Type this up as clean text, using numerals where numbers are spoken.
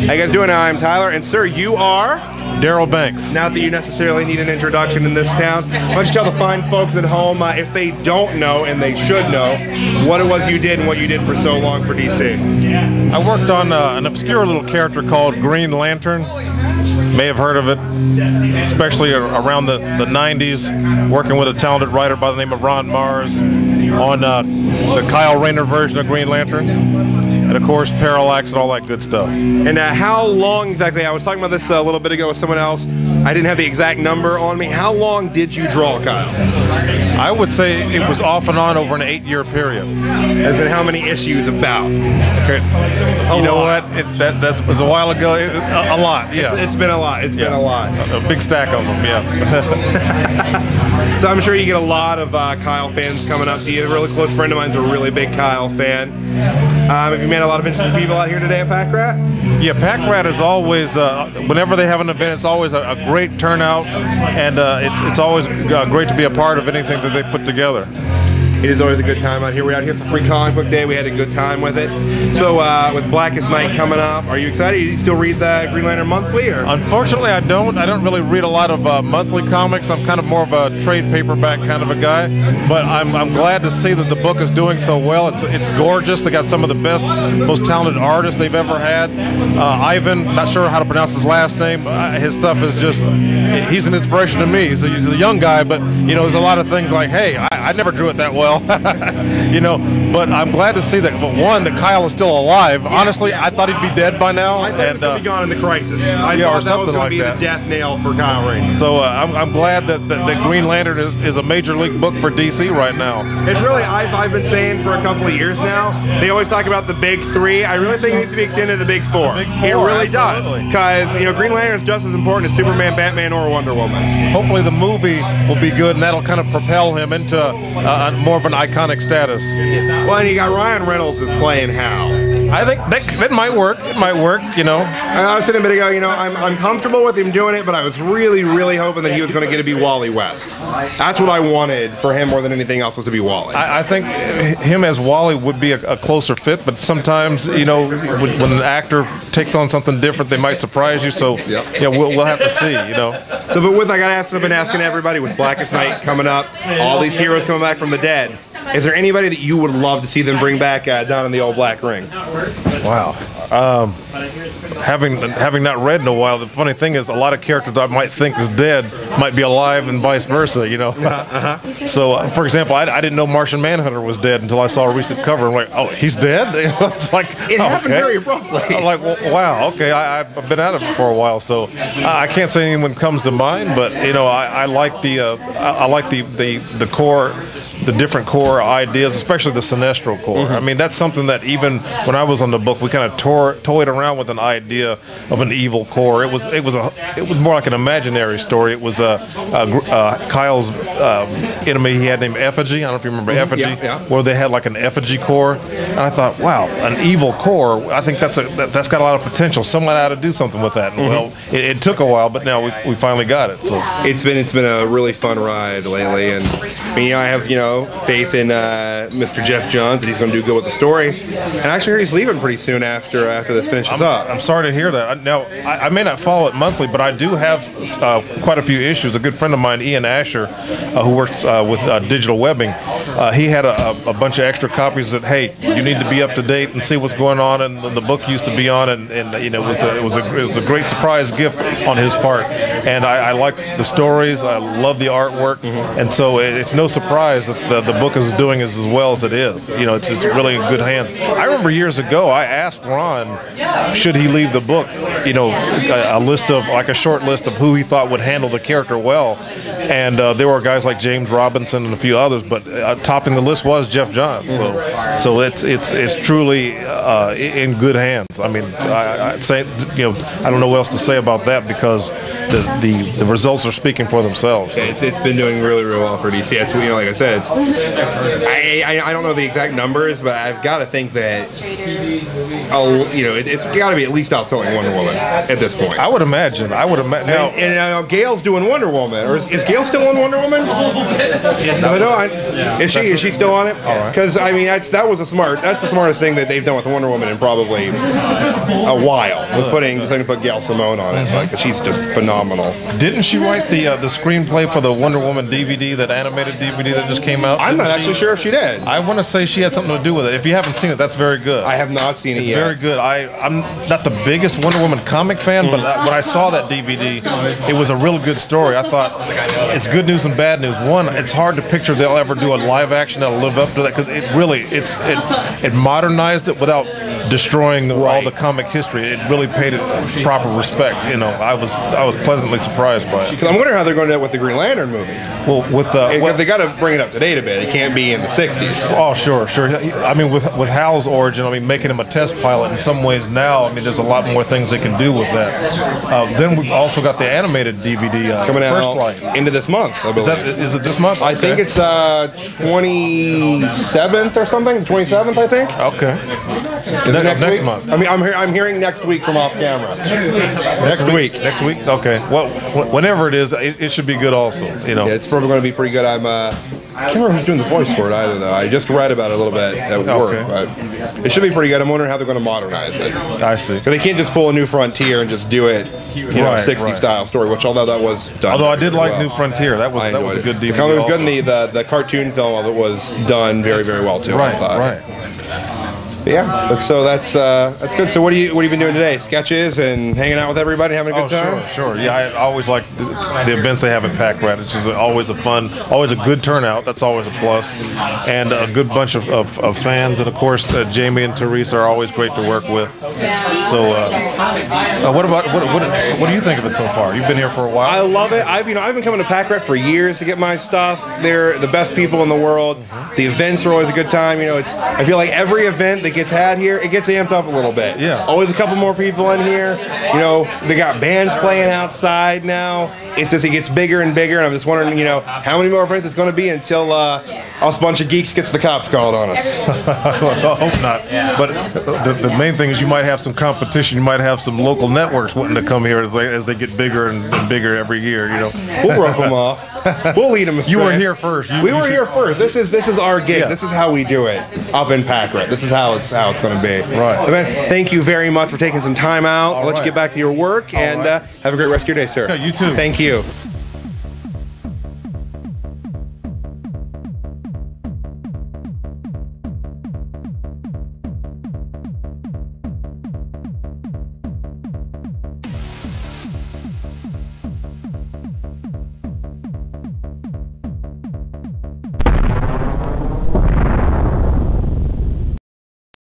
How you guys doing? I'm Tyler, and sir, you are? Darryl Banks. Not that you necessarily need an introduction in this town. Why don't you tell the fine folks at home, if they don't know, and they should know, what it was you did and what you did for so long for DC? I worked on an obscure little character called Green Lantern. May have heard of it, especially around the 90s, working with a talented writer by the name of Ron Mars on the Kyle Rayner version of Green Lantern. And of course, Parallax and all that good stuff. And how long exactly? I was talking about this a little bit ago with someone else. I didn't have the exact number on me. How long did you draw, Kyle? I would say it was off and on over an 8-year period. As in how many issues about? Okay. You know what? That was a while ago. A lot, yeah. It's been a lot. It's been a lot. A big stack of them, yeah. So I'm sure you get a lot of Kyle fans coming up to you. A really close friend of mine's a really big Kyle fan. Have you met a lot of interesting people out here today at Packrat? Yeah, Packrat is always, whenever they have an event, it's always a great turnout, and it's always great to be a part of anything that they put together. It is always a good time out here. We're out here for Free Comic Book Day. We had a good time with it. So with Blackest Night coming up, are you excited? You still read the Green Lantern Monthly? Or? Unfortunately, I don't. I don't really read a lot of monthly comics. I'm kind of more of a trade paperback kind of a guy. But I'm glad to see that the book is doing so well. It's gorgeous. They got some of the best, most talented artists they've ever had. Ivan, not sure how to pronounce his last name. His stuff is just, he's an inspiration to me. He's a young guy, but you know, there's a lot of things like, hey, I never drew it that well. You know, but I'm glad to see that. But one, that Kyle is still alive. Yeah. Honestly, I thought he'd be dead by now. I thought he was going to be gone in the crisis. I thought that was going to be the death nail for Kyle Rayner. So I'm glad that Green Lantern is a major league book for DC right now. It's really, I've been saying for a couple of years now, they always talk about the big three. I really think it needs to be extended to the big four. It really does. Because, you know, Green Lantern is just as important as Superman, Batman, or Wonder Woman. Hopefully the movie will be good, and that'll kind of propel him into more of an iconic status. Well, and you got Ryan Reynolds is playing Hal. I think that might work. It might work, you know. I was saying a bit ago, you know, I'm comfortable with him doing it, but I was really, really hoping that he was going to get to be Wally West. That's what I wanted for him more than anything else, was to be Wally. I think him as Wally would be a closer fit, but sometimes, you know, when an actor takes on something different, they might surprise you. So, yeah, we'll have to see, you know. So, but with, I've been asking everybody, with Blackest Night coming up, all these heroes coming back from the dead, is there anybody that you would love to see them bring back down in the old black ring? Wow. Having not read in a while, the funny thing is a lot of characters I might think is dead might be alive and vice versa, you know. So, for example, I didn't know Martian Manhunter was dead until I saw a recent cover. I'm like, oh, he's dead? It's like, it happened very abruptly. I'm like, well, wow, okay, I've been at it for a while, so I can't say anyone comes to mind, but you know, I like the core, the different core ideas, especially the Sinestro core. I mean, that's something that even when I was on the book, we kind of toyed around with an idea of an evil core. It was more like an imaginary story. It was Kyle's enemy he had named Effigy. I don't know if you remember Effigy, where they had like an effigy core, and I thought, wow, an evil core. I think that's got a lot of potential. Someone ought to do something with that. And well, it took a while, but now we finally got it. So it's been a really fun ride lately, and I mean, I have faith in Mr. Jeff Johns that he's going to do good with the story. And I actually heard he's leaving pretty soon after this finishes up. I'm sorry to hear that. Now, I may not follow it monthly, but I do have quite a few issues. A good friend of mine, Ian Asher, who works with digital webbing, he had a bunch of extra copies that, hey, you need to be up to date and see what's going on, and the book used to be on, and you know, it was a great surprise gift on his part. And I like the stories. I love the artwork, and so it's no surprise that the book is doing as well as it is. You know, it's really in good hands. I remember years ago I asked Ron, should he leave the book, you know, a short list of who he thought would handle the character well, and there were guys like James Robinson and a few others, but topping the list was Jeff Johns. So it's truly in good hands. I mean, I'd say, you know, I don't know what else to say about that, because the results are speaking for themselves. It's been doing really, really well for DC. It's, you know, like I said, I don't know the exact numbers, but I've got to think that it's got to be at least outselling Wonder Woman at this point. I would imagine. Now, and Gail's doing Wonder Woman, or is Gail still on Wonder Woman? Is she still on it? Because I mean, that's the smartest thing that they've done with Wonder Woman in probably a while. Was putting to put Gail Simone on it, because she's just phenomenal. Didn't she write the screenplay for the Wonder Woman DVD, that animated DVD that just came out? I'm not actually sure if she did. I want to say she had something to do with it. If you haven't seen it, that's very good. I have not seen it yet. It's very good. I'm not the biggest Wonder Woman comic fan, but when I saw that DVD, it was a real good story. I thought it's good news and bad news. One, it's hard to picture they'll ever do a live action that'll live up to that, because it modernized it without destroying all the comic history. It really paid it proper respect. I was pleasantly surprised by it. Because I'm wondering how they're going to do it with the Green Lantern movie. Well, they got to bring it up to date a bit. It can't be in the 60s. Oh, sure. I mean, with Hal's origin, I mean, making him a test pilot in some ways now, I mean, there's a lot more things they can do with that. Then we've also got the animated DVD coming out First Flight. Into this month, I believe. Is it this month? I think it's 27th or something. 27th, I think. Okay. Next month. I mean, I'm hearing next week from off camera. Next week. Next week. Okay. Well, whenever it is, it should be good also. Yeah, it's probably going to be pretty good. I can't remember who's doing the voice for it either, though. I just read about it a little bit at work, but it should be pretty good. I'm wondering how they're going to modernize it. I see. Because they can't just pull a New Frontier and just do it, 60 style story. Which, although that was done. Although I did like New Frontier, that was a good DVD. The was good, and the cartoon film of it was done very, very well too. Right. Yeah, that's good. So what have you been doing today? Sketches and hanging out with everybody, having a good time? Sure. Yeah, I always like the events they have at Packrat. It's just always always a good turnout. That's always a plus, and a good bunch of fans, and of course Jamie and Teresa are always great to work with. So, what do you think of it so far? You've been here for a while. I love it. I've been coming to Packrat for years to get my stuff. They're the best people in the world. The events are always a good time. I feel like every event that gets had here, it gets amped up a little bit. Yeah. Always a couple more people in here. They got bands playing outside now. It's just, it gets bigger and bigger, and I'm just wondering, how many more events it's going to be until us bunch of geeks gets the cops called on us. Well, I hope not. Yeah. But the main thing is you might have some competition. You might have some local networks wanting to come here as they get bigger and bigger every year. We'll rope them off. We'll lead them astray. You were here first. We were here first. This is our gig. Yeah. This is how we do it up in Packrat. This is how it's going to be. Right. Man, thank you very much for taking some time out. I'll let you get back to your work, and have a great rest of your day, sir. Yeah, you too. Thank you.